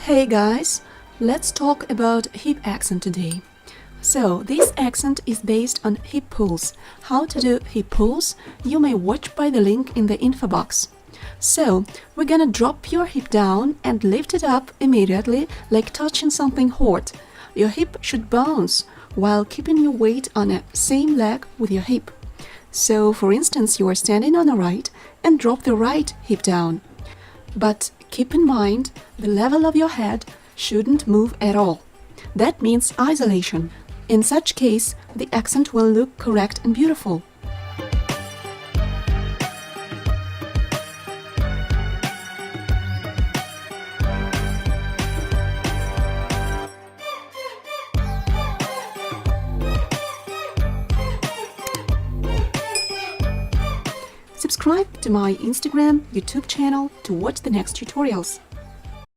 Hey guys, let's talk about hip accent today. So, this accent is based on hip pulls. How to do hip pulls? You may watch by the link in the info box. So, we're gonna drop your hip down and lift it up immediately like touching something hot. Your hip should bounce while keeping your weight on the same leg with your hip. So, for instance, you are standing on the right and drop the right hip down. But keep in mind, the level of your head shouldn't move at all. That means isolation. In such case, the accent will look correct and beautiful. Subscribe to my Instagram, YouTube channel to watch the next tutorials.